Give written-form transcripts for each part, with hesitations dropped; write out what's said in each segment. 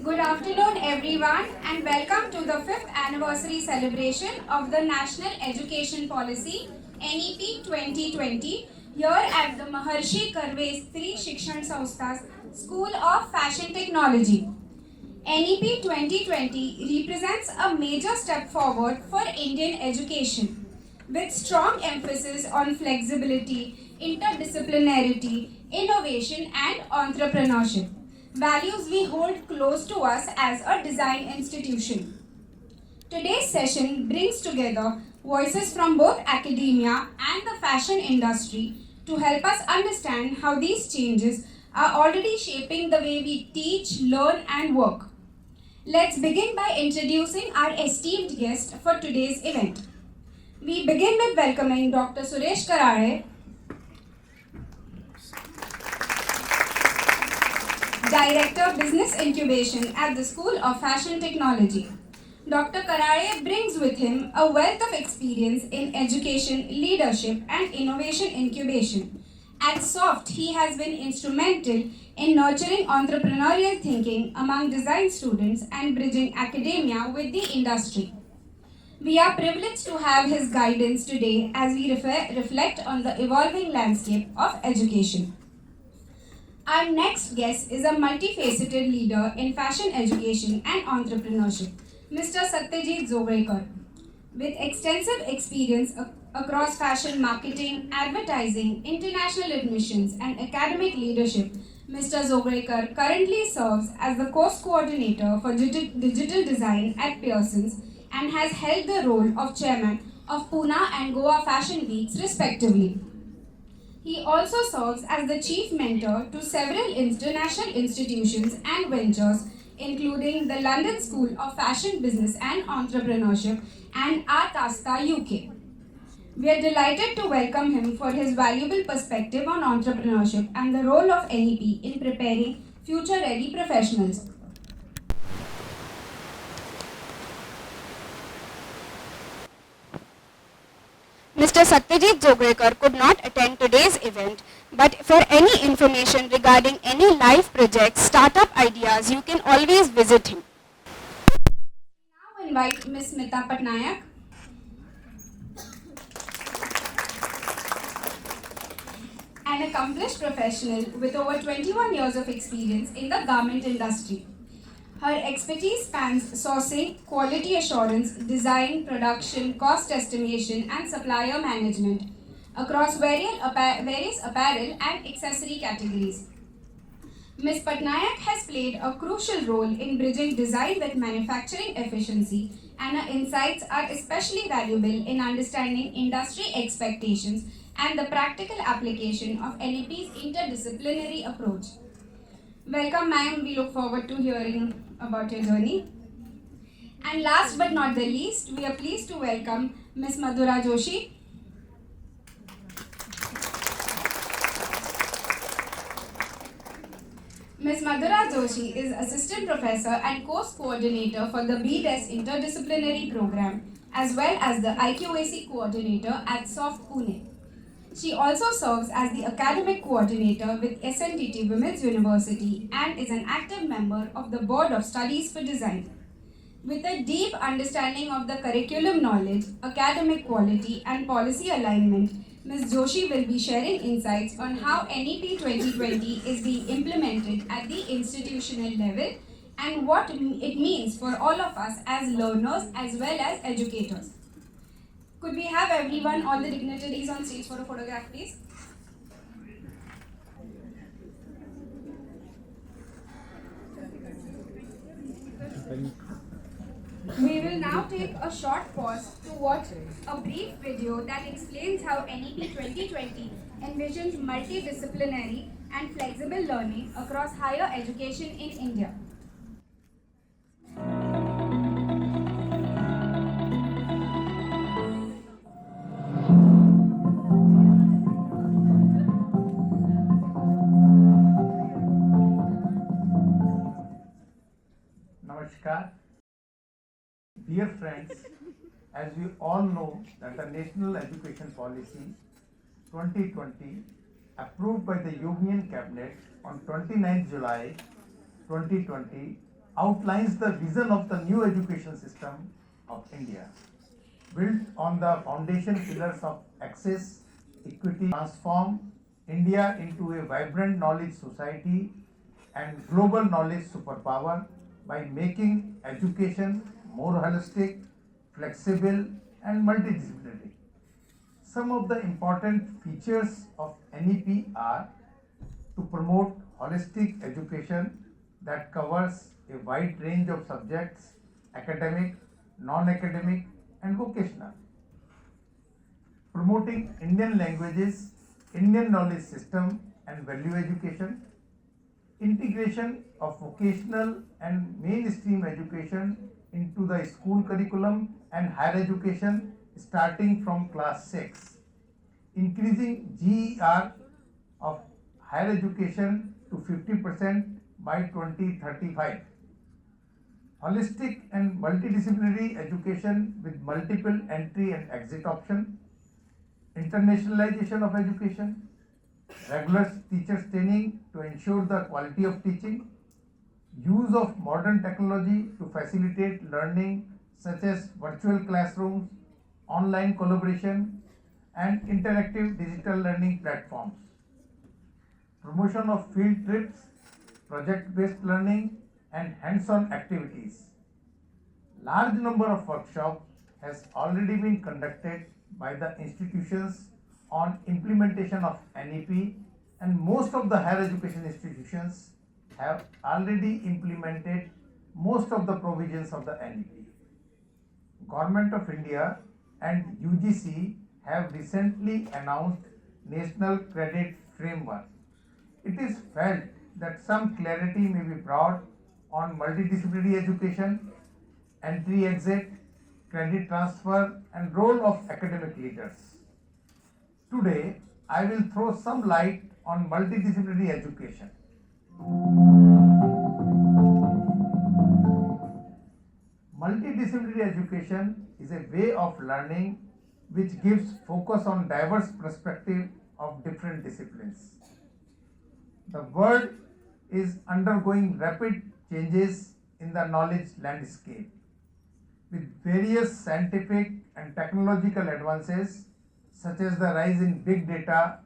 Good afternoon, everyone, and welcome to the 5th anniversary celebration of the National Education Policy NEP 2020 here at the Maharshi Karve Stri Shikshan Sanstha's School of Fashion Technology. NEP 2020 represents a major step forward for Indian education, with strong emphasis on flexibility, interdisciplinarity, innovation, and entrepreneurship, values we hold close to us as a design institution. Today's session brings together voices from both academia and the fashion industry to help us understand how these changes are already shaping the way we teach, learn, and work. Let's begin by introducing our esteemed guest for today's event. We begin with welcoming Dr. Suresh Karare, Director Business Incubation at the School of Fashion Technology. Dr. Karare brings with him a wealth of experience in education, leadership, and innovation incubation. At SOFT, he has been instrumental in nurturing entrepreneurial thinking among design students and bridging academia with the industry. We are privileged to have his guidance today as we reflect on the evolving landscape of education. Our next guest is a multifaceted leader in fashion education and entrepreneurship, Mr. Satyajit Zogrekar. With extensive experience across fashion marketing, advertising, international admissions, and academic leadership, Mr. Zogrekar currently serves as the course coordinator for digital design at Pearson's and has held the role of chairman of Pune and Goa Fashion Weeks respectively. He also serves as the chief mentor to several international institutions and ventures, including the London School of Fashion Business and Entrepreneurship and IIC UK. We are delighted to welcome him for his valuable perspective on entrepreneurship and the role of NEP in preparing future-ready professionals. Mr. Satyajit Zogrekar could not attend today's event, but for any information regarding any live projects, startup ideas, you can always visit him. We now invite Ms. Smita Patnaik, an accomplished professional with over 21 years of experience in the garment industry. Her expertise spans sourcing, quality assurance, design, production, cost estimation, and supplier management across various apparel and accessory categories. Ms. Patnaik has played a crucial role in bridging design with manufacturing efficiency, and her insights are especially valuable in understanding industry expectations and the practical application of NEP's interdisciplinary approach. Welcome, ma'am. We look forward to hearing about your journey. And last but not the least, we are pleased to welcome Ms. Madhura Joshi. Ms. Madhura Joshi is Assistant Professor and Course Coordinator for the BDES Interdisciplinary Program, as well as the IQAC Co-Ordinator at SOFT Pune. She also serves as the Academic Coordinator with SNDT Women's University and is an active member of the Board of Studies for Design. With a deep understanding of the curriculum knowledge, academic quality, and policy alignment, Ms. Joshi will be sharing insights on how NEP 2020 is being implemented at the institutional level and what it means for all of us as learners as well as educators. Could we have everyone, all the dignitaries on stage for a photograph, please? We will now take a short pause to watch a brief video that explains how NEP 2020 envisions multidisciplinary and flexible learning across higher education in India. Namaskar. Dear friends, as we all know that the National Education Policy 2020 approved by the Union Cabinet on 29 July 2020 outlines the vision of the new education system of India, built on the foundation pillars of access, equity, transform India into a vibrant knowledge society and global knowledge superpower by making education more holistic, flexible, and multidisciplinary. Some of the important features of NEP are to promote holistic education that covers a wide range of subjects, academic, non-academic, and vocational. Promoting Indian languages, Indian knowledge system, and value education. Integration of vocational and mainstream education into the school curriculum and higher education starting from class 6. Increasing GER of higher education to 50% by 2035. Holistic and multidisciplinary education with multiple entry and exit option. Internationalization of education. Regular teachers training to ensure the quality of teaching. Use of modern technology to facilitate learning such as virtual classrooms, online collaboration, and interactive digital learning platforms. Promotion of field trips, project-based learning, and hands-on activities. Large number of workshops has already been conducted by the institutions on implementation of NEP, and most of the higher education institutions have already implemented most of the provisions of the NEP. Government of India and UGC have recently announced National Credit Framework. It is felt that some clarity may be brought on multidisciplinary education, entry-exit, credit transfer, and role of academic leaders. Today, I will throw some light on multidisciplinary education. Multidisciplinary education is a way of learning which gives focus on diverse perspective of different disciplines. The world is undergoing rapid changes in the knowledge landscape. With various scientific and technological advances such as the rise in big data,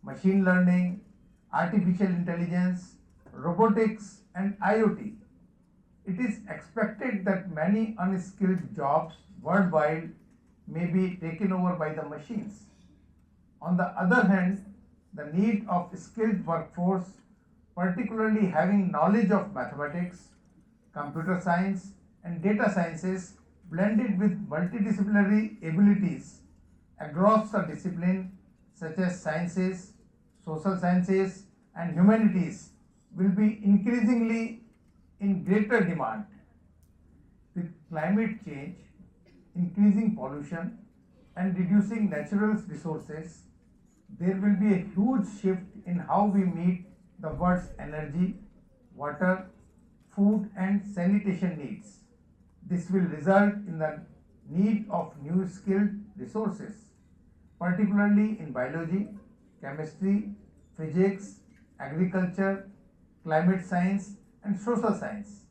machine learning, artificial intelligence, robotics, and IoT, it is expected that many unskilled jobs worldwide may be taken over by the machines. On the other hand, the need of skilled workforce, particularly having knowledge of mathematics, computer science, and data sciences blended with multidisciplinary abilities across the discipline such as sciences, social sciences, and humanities will be increasingly in greater demand. With climate change, increasing pollution, and reducing natural resources, there will be a huge shift in how we meet the world's energy, water, food, and sanitation needs. This will result in the need of new skilled resources, particularly in biology, chemistry, physics, agriculture, climate science, and social science.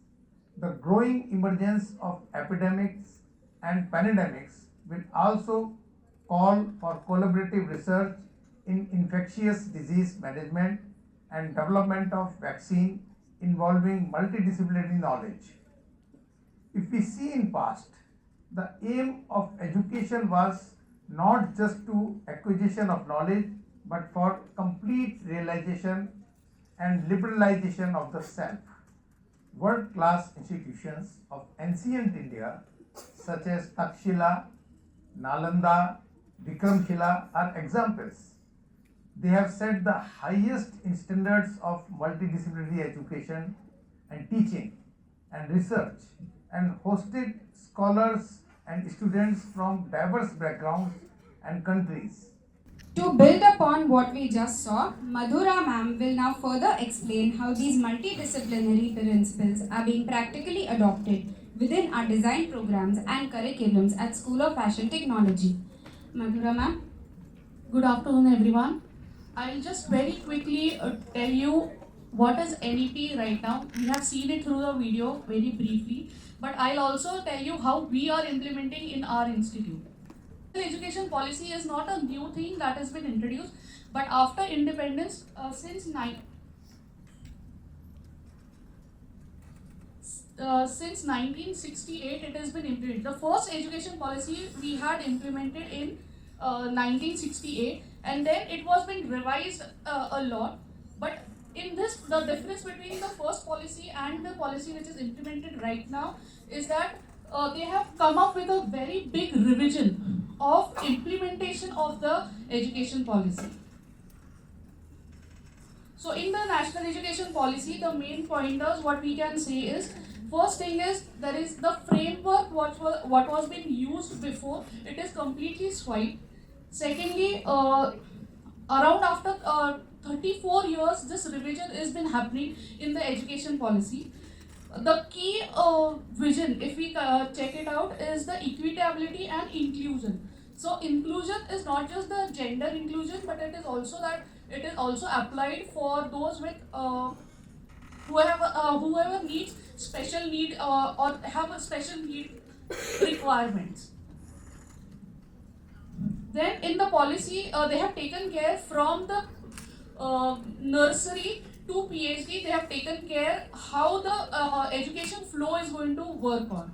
The growing emergence of epidemics and pandemics will also call for collaborative research in infectious disease management and development of vaccine involving multidisciplinary knowledge. If we see in past, the aim of education was not just to acquisition of knowledge but for complete realization and liberalization of the self. World-class institutions of ancient India such as Takshila, Nalanda, Vikramshila are examples. They have set the highest standards of multidisciplinary education and teaching and research and hosted scholars and students from diverse backgrounds and countries. To build upon what we just saw, Madhura ma'am will now further explain how these multidisciplinary principles are being practically adopted within our design programs and curriculums at School of Fashion Technology. Madhura ma'am. Good afternoon, everyone. I'll just very quickly tell you what is NEP right now. We have seen it through the video very briefly, but I'll also tell you how we are implementing in our institute. Education policy is not a new thing that has been introduced, but after independence, since 1968, it has been implemented. The first education policy we had implemented in 1968, and then it was been revised a lot. But in this, the difference between the first policy and the policy which is implemented right now is that they have come up with a very big revision of implementation of the education policy. So in the national education policy, the main pointers what we can say is, first thing is there is the framework what was being used before, it is completely swiped. Secondly, around after 34 years, this revision has been happening in the education policy. The key vision, if we check it out, is the equitability and inclusion. So inclusion is not just the gender inclusion, but it is also that it is also applied for those with whoever needs special need or have a special need requirements. Then in the policy, they have taken care from the nursery to PhD, they have taken care how the education flow is going to work on.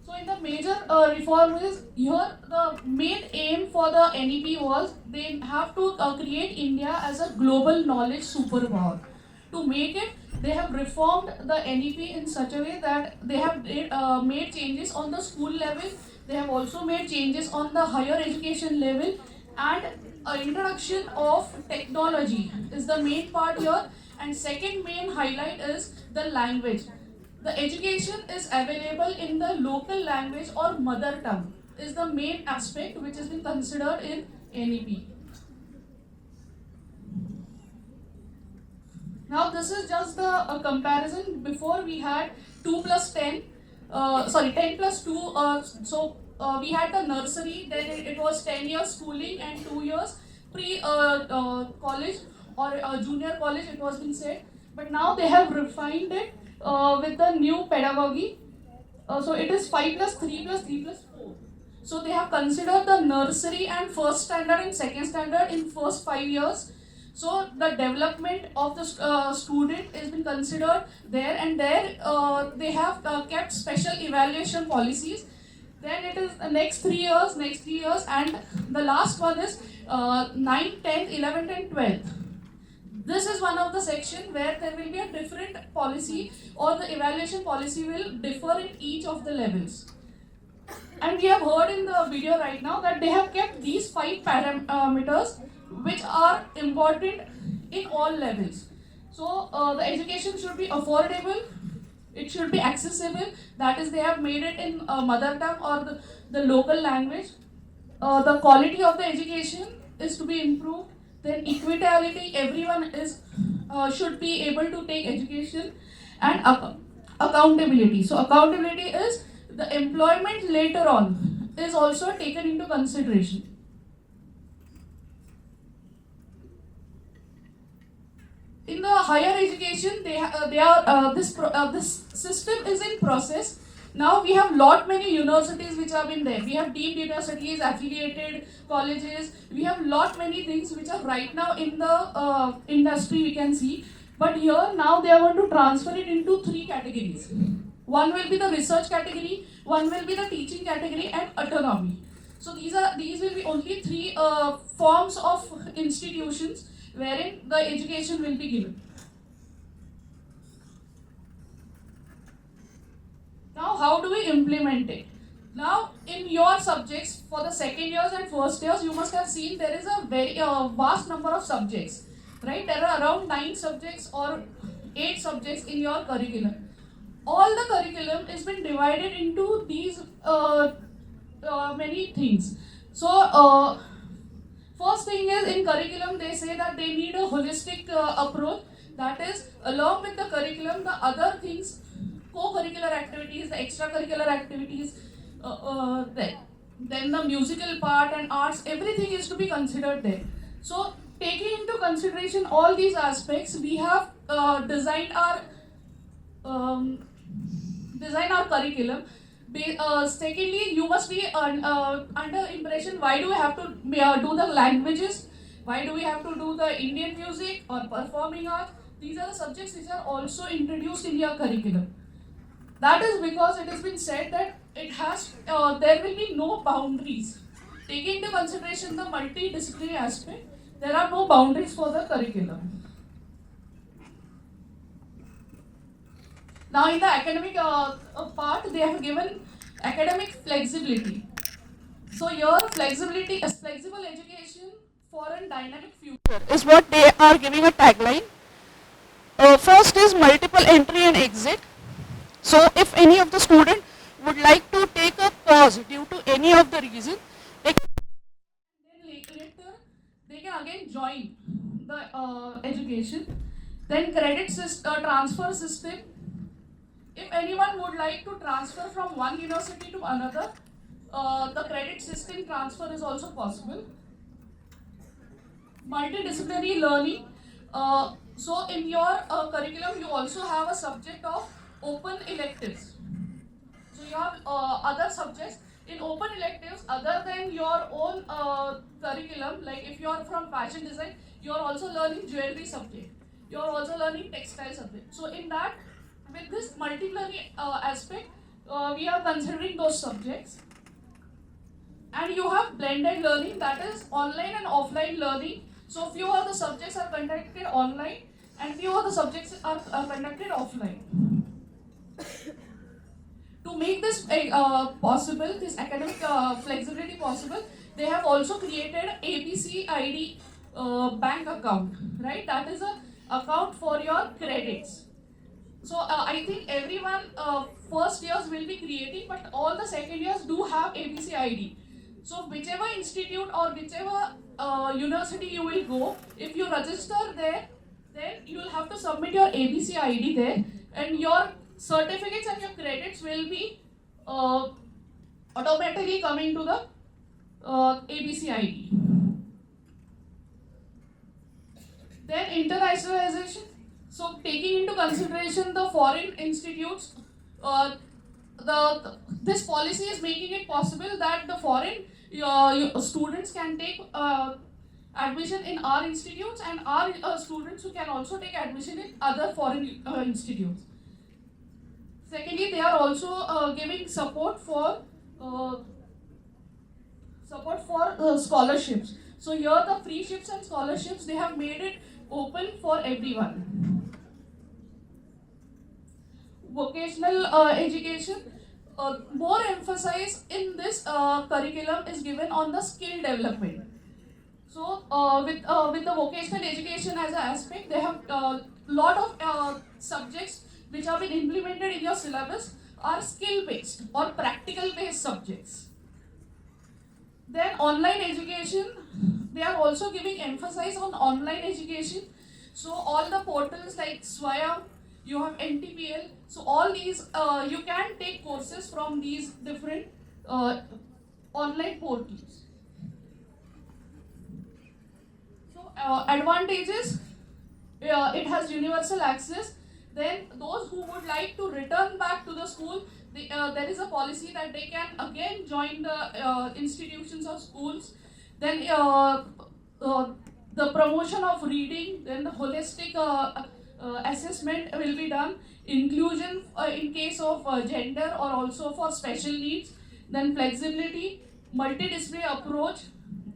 So in the major reform is here, the main aim for the NEP was they have to create India as a global knowledge superpower. To make it, they have reformed the NEP in such a way that they have made changes on the school level. They have also made changes on the higher education level, and introduction of technology is the main part here. And second main highlight is the language. The education is available in the local language or mother tongue is the main aspect which has been considered in NEP. Now this is just a comparison. Before we had 2 plus 10, 10 plus 2, we had the nursery, then it was 10 years schooling and 2 years pre-college or junior college, it was been said. But now they have refined it with the new pedagogy. So it is 5 plus 3 plus 3 plus 4. So they have considered the nursery and first standard and second standard in first 5 years. So the development of the student has been considered there, and there they have kept special evaluation policies. Then it is the next 3 years, and the last one is 9th, 10th, 11th and 12th. This is one of the section where there will be a different policy, or the evaluation policy will differ in each of the levels. And we have heard in the video right now that they have kept these 5 parameters which are important in all levels. So the education should be affordable, it should be accessible, that is they have made it in mother tongue or the local language. The quality of the education is to be improved. Then equality, everyone is should be able to take education, and accountability. So accountability is the employment later on is also taken into consideration. In the higher education, this system is in process. Now we have lot many universities which have been there. We have deemed universities, affiliated colleges. We have lot many things which are right now in the industry we can see. But here now they are going to transfer it into 3 categories. One will be the research category, one will be the teaching category, and autonomy. So these will be only 3 forms of institutions wherein the education will be given. Now, how do we implement it? Now, in your subjects, for the second years and first years, you must have seen there is a very vast number of subjects, right? There are around 9 subjects or 8 subjects in your curriculum. All the curriculum has been divided into these many things. So, first thing is in curriculum, they say that they need a holistic approach. That is, along with the curriculum, the other things, co-curricular activities, the extracurricular activities, there. then the musical part and arts, everything is to be considered there. So taking into consideration all these aspects, we have designed um, our curriculum. Secondly, you must be under impression why do we have to do the languages, why do we have to do the Indian music or performing art. These are the subjects which are also introduced in your curriculum. That is because it has been said that there will be no boundaries. Taking into consideration the multidisciplinary aspect, there are no boundaries for the curriculum. Now in the academic part, they have given academic flexibility. So your flexibility, flexible education for a dynamic future is what they are giving a tagline. First is multiple entry and exit. So if any of the student would like to take a pause due to any of the reason, they can again join the education. Then credit transfer system. If anyone would like to transfer from one university to another, the credit system transfer is also possible. Multidisciplinary learning. So in your curriculum, you also have a subject of open electives. So you have other subjects in open electives other than your own curriculum. Like if you are from fashion design, you are also learning jewelry subject. You are also learning textile subject. So in that, with this multidisciplinary aspect, we are considering those subjects. And you have blended learning, that is online and offline learning. So few of the subjects are conducted online and few of the subjects are conducted offline. To make this possible, this academic flexibility possible, they have also created ABC ID bank account, right? That is a account for your credits. So I think everyone first years will be creating, but all the second years do have ABC ID. So whichever institute or whichever university you will go, if you register there, then you will have to submit your ABC ID there, and your certificates and your credits will be automatically coming to the ABC ID. Then internationalization. So taking into consideration the foreign institutes, this policy is making it possible that the foreign students can take admission in our institutes, and our students who can also take admission in other foreign institutes. Secondly, they are also giving support for scholarships. So here the free ships and scholarships, they have made it open for everyone. Vocational education, more emphasis in this curriculum is given on the skill development. So with the vocational education as an aspect, they have a lot of subjects which have been implemented in your syllabus are skill based or practical based subjects. Then online education, they are also giving emphasis on online education. So all the portals like Swayam, you have NTPL, so all these you can take courses from these different online portals. So advantages, it has universal access. Then those who would like to return back to the school, there is a policy that they can again join the institutions or schools. Then the promotion of reading, then the holistic assessment will be done. Inclusion in case of gender or also for special needs. Then flexibility, multidisciplinary approach,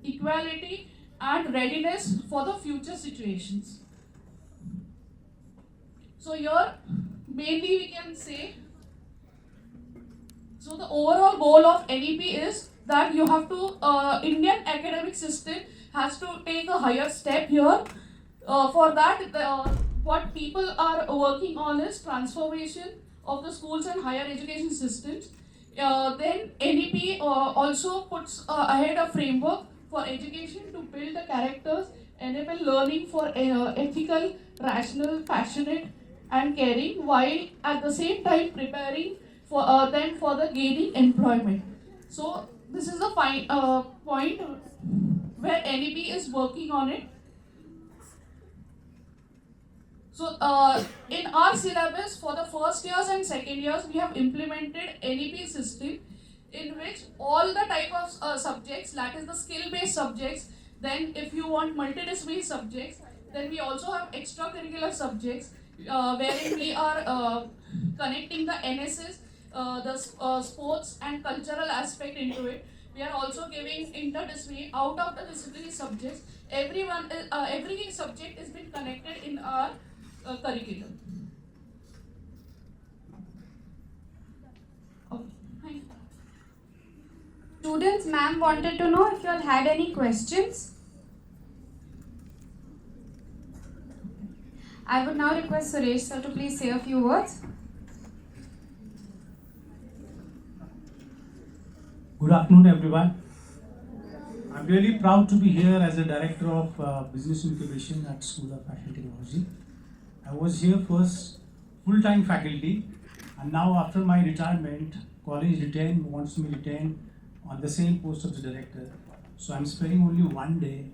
equality, and readiness for the future situations. So here, mainly we can say, so the overall goal of NEP is that you have to, Indian academic system has to take a higher step here. For that, what people are working on is transformation of the schools and higher education systems. Then NEP also puts ahead a framework for education to build the characters, enable learning for ethical, rational, passionate, and caring, while at the same time preparing for them for the gaining employment. So this is the point where NEP is working on it. So in our syllabus for the first years and second years, we have implemented NEP system in which all the type of subjects, that is the skill-based subjects. Then if you want multidisciplinary subjects, then we also have extracurricular subjects wherein we are connecting the NSS, the sports and cultural aspect into it. We are also giving interdisciplinary, out of the disciplinary subjects. Every subject has been connected in our curriculum. Okay, thank you. Students, ma'am wanted to know if you all had any questions. I would now request Suresh sir to please say a few words. Good afternoon, everyone. I'm really proud to be here as a director of business incubation at School of Fashion Technology. I was here first full-time faculty, and now after my retirement, college wants me retained on the same post of the director. So I'm spending only one day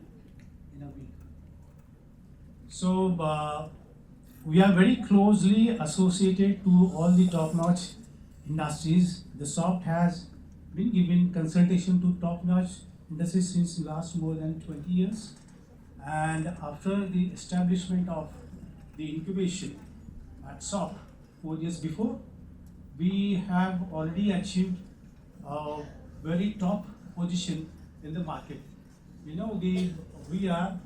in a week. So we are very closely associated to all the top-notch industries. The SOFT has been giving consultation to top-notch industries since last more than 20 years. And after the establishment of the incubation at SOFT 4 years before, we have already achieved a very top position in the market. You know, we are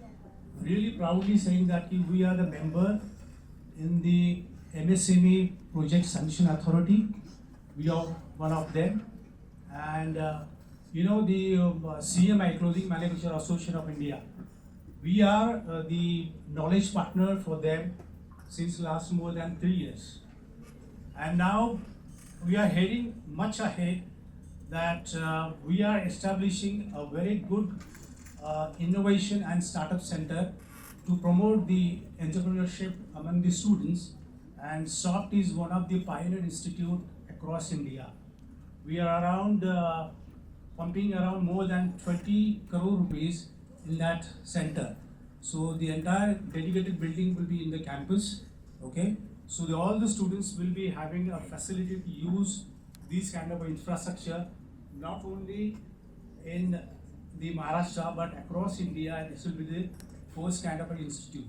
really proudly saying that we are the member in the MSME Project Sanction Authority. We are one of them. And you know, the CMI, Clothing Manufacturer Association of India, we are the knowledge partner for them since last more than 3 years. And now we are heading much ahead that we are establishing a very good innovation and startup center to promote the entrepreneurship among the students. And SOFT is one of the pioneer institute across India. We are around pumping around more than 20 crore rupees in that center. So the entire dedicated building will be in the campus, okay? So all the students will be having a facility to use these kind of infrastructure, not only in the Maharashtra, but across India, and this will be the first kind of an institute.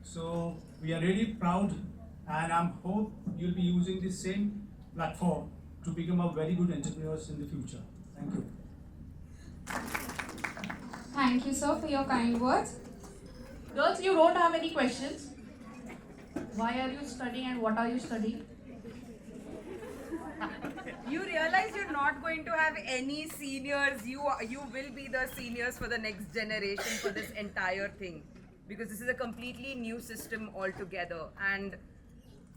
So we are really proud, and I hope you'll be using the same platform to become a very good entrepreneurs in the future. Thank you. Thank you, sir, for your kind words. Girls, you don't have any questions? Why are you studying and what are you studying? You realize you're not going to have any seniors. You will be the seniors for the next generation for this entire thing, because this is a completely new system altogether. And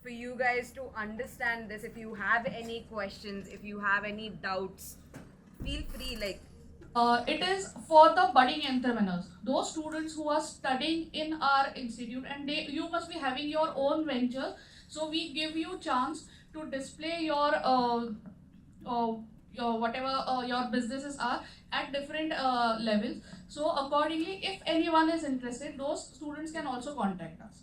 for you guys to understand this, if you have any questions, if you have any doubts, feel free. It is for the budding entrepreneurs, those students who are studying in our institute, and you must be having your own ventures. So we give you chance to display your whatever your businesses are at different levels. So accordingly, if anyone is interested, those students can also contact us.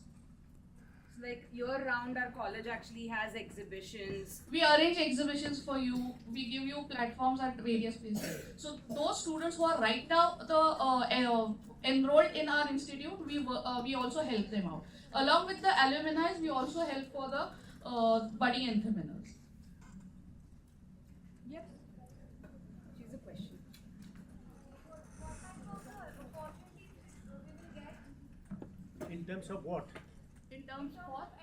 Like year round, our college actually has exhibitions. We arrange exhibitions for you. We give you platforms at various places. So those students who are right now enrolled in our institute, we also help them out. Along with the alumni, we also help for the budding entrepreneurs. Yep. She's a question. In terms of what? In terms of what?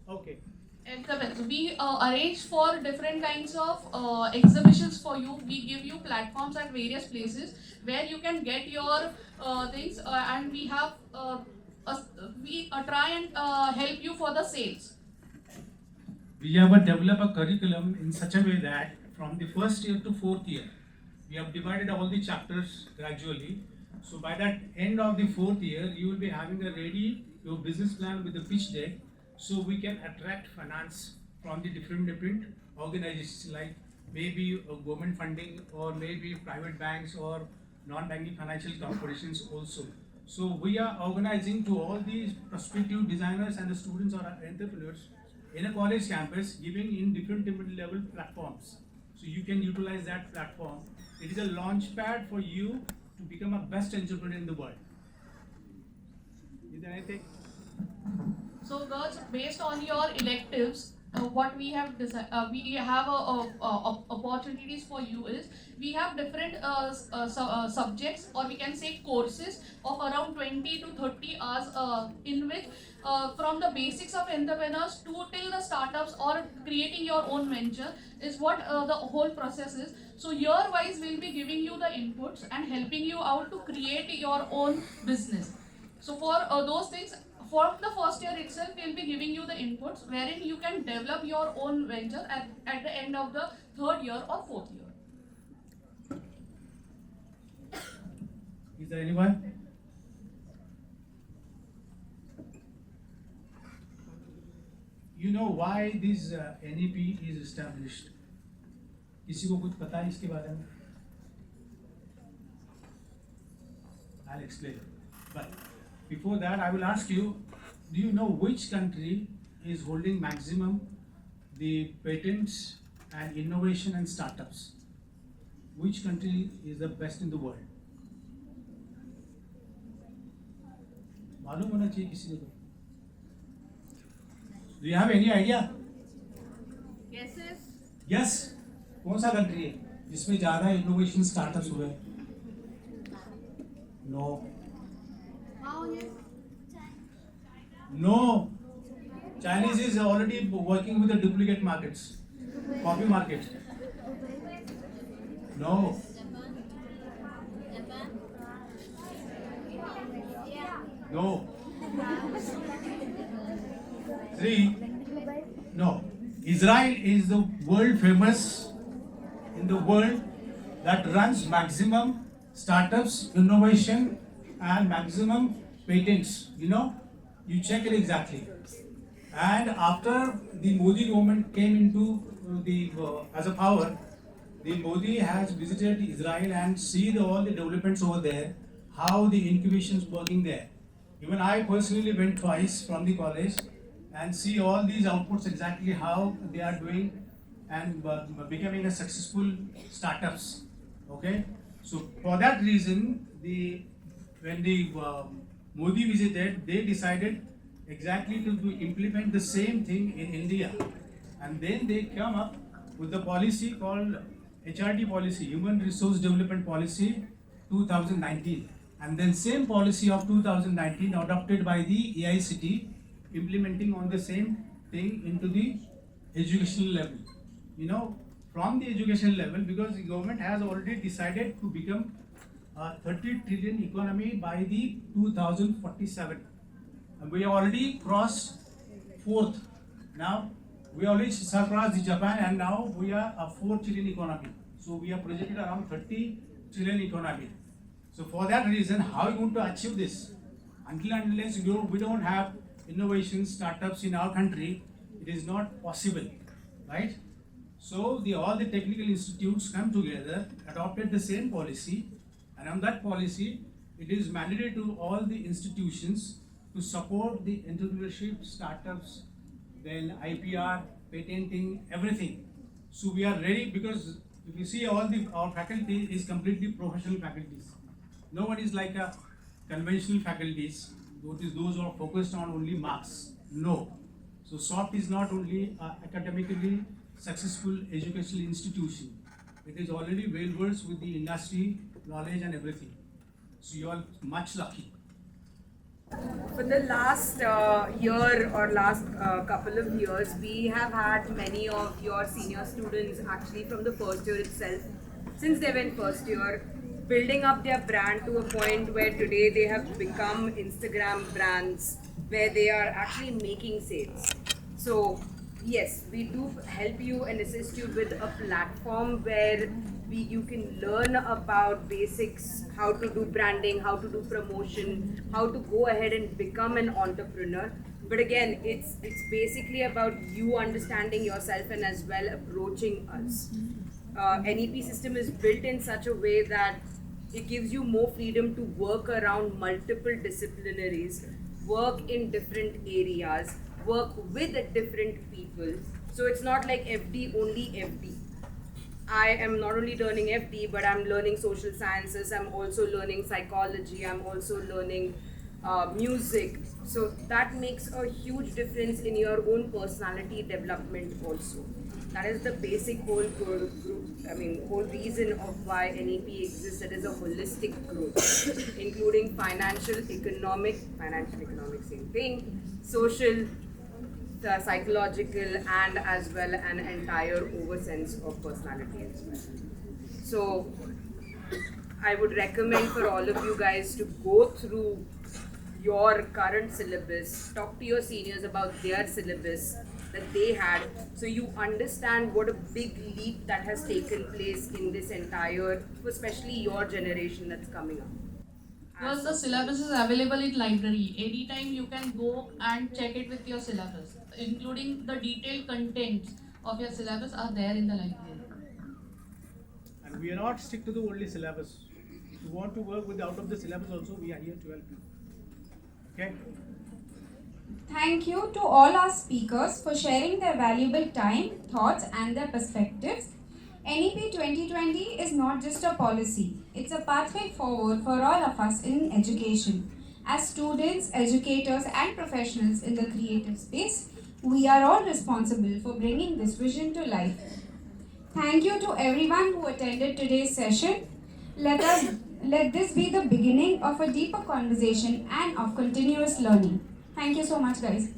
Okay. Entrepreneurs. We arrange for different kinds of exhibitions for you. We give you platforms at various places where you can get your things, and we have we try and help you for the sales. We have developed a curriculum in such a way that from the first year to fourth year, we have divided all the chapters gradually. So by that end of the fourth year, you will be having a ready your business plan with the pitch deck, so we can attract finance from the different organizations like maybe government funding, or maybe private banks or non-banking financial corporations also. So we are organizing to all these prospective designers and the students or entrepreneurs in a college campus, giving in different level platforms. So you can utilize that platform. It is a launch pad for you to become a best entrepreneur in the world. Is there anything? So girls, based on your electives, what we have we have opportunities for you is we have different subjects, or we can say courses of around 20 to 30 hours in which from the basics of entrepreneurs to till the startups or creating your own venture is what the whole process is. So year wise we'll be giving you the inputs and helping you out to create your own business. So for those things, for the first year itself, we'll be giving you the inputs wherein you can develop your own venture at the end of the third year or fourth year. Is there anyone? You know why this NEP is established? किसी को कुछ पता है इसके बारे में? I'll explain. But before that, I will ask you, do you know which country is holding maximum the patents and innovation and startups? Which country is the best in the world? मालूम होना चाहिए किसी को. Do you have any idea? Yes, yes. Yes. कौन सा country है जिसमें ज़्यादा इनोवेशन स्टार्टअप्स हुए? No. No. Chinese is already working with the duplicate markets, copy market. No. No. 3. No. Israel is the world famous in the world that runs maximum startups, innovation, and maximum patents. You know, you check it exactly. And after the Modi government came into the as a power, the Modi has visited Israel and see all the developments over there, how the incubation is working there. Even I personally went twice from the college and see all these outputs exactly how they are doing and becoming a successful startups. Okay, so for that reason, when the Modi visited, they decided exactly to implement the same thing in India, and then they come up with the policy called HRD policy, Human Resource Development Policy 2019, and then same policy of 2019 adopted by the IIC, implementing on the same thing into the educational level. You know, from the educational level, because the government has already decided to become a 30 trillion economy by the 2047. And we have already crossed 4th. Now, we already surpassed Japan, and now we are a 4 trillion economy. So we are projected around 30 trillion economy. So for that reason, how are you going to achieve this? Until and unless we don't have innovation startups in our country, it is not possible, right? So all the technical institutes come together, adopted the same policy, and on that policy, it is mandatory to all the institutions to support the entrepreneurship, startups, then IPR, patenting, everything. So we are ready, because if you see our faculty is completely professional faculties. No one is like a conventional faculties, those who are focused on only marks. No. So SOFT is not only academically successful educational institution. It is already well versed with the industry, knowledge and everything. So you are much lucky. For the last year or last couple of years, we have had many of your senior students actually from the first year itself, since they were in first year, building up their brand to a point where today they have become Instagram brands where they are actually making sales. So yes, we do help you and assist you with a platform where you can learn about basics, how to do branding, how to do promotion, how to go ahead and become an entrepreneur. But again, it's basically about you understanding yourself and as well approaching us. NEP system is built in such a way that it gives you more freedom to work around multiple disciplinaries, work in different areas, work with different people. So it's not like FD, only FD. I am not only learning FD, but I'm learning social sciences, I'm also learning psychology, I'm also learning music. So that makes a huge difference in your own personality development also. That is the basic whole whole reason of why NEP exists. It is a holistic growth, including financial, economic, same thing, social, psychological, and as well an entire oversense of personality as well. So I would recommend for all of you guys to go through your current syllabus, talk to your seniors about their syllabus that they had, so you understand what a big leap that has taken place in this entire, especially your generation that's coming up. Because the syllabus is available in library. Anytime you can go and check it with your syllabus, including the detailed contents of your syllabus are there in the library. And we are not stick to the only syllabus. If you want to work with out of the syllabus also, we are here to help you. Okay? Thank you to all our speakers for sharing their valuable time, thoughts, and their perspectives. NEP 2020 is not just a policy, it's a pathway forward for all of us in education. As students, educators, and professionals in the creative space, we are all responsible for bringing this vision to life. Thank you to everyone who attended today's session. Let this be the beginning of a deeper conversation and of continuous learning. Thank you so much, guys.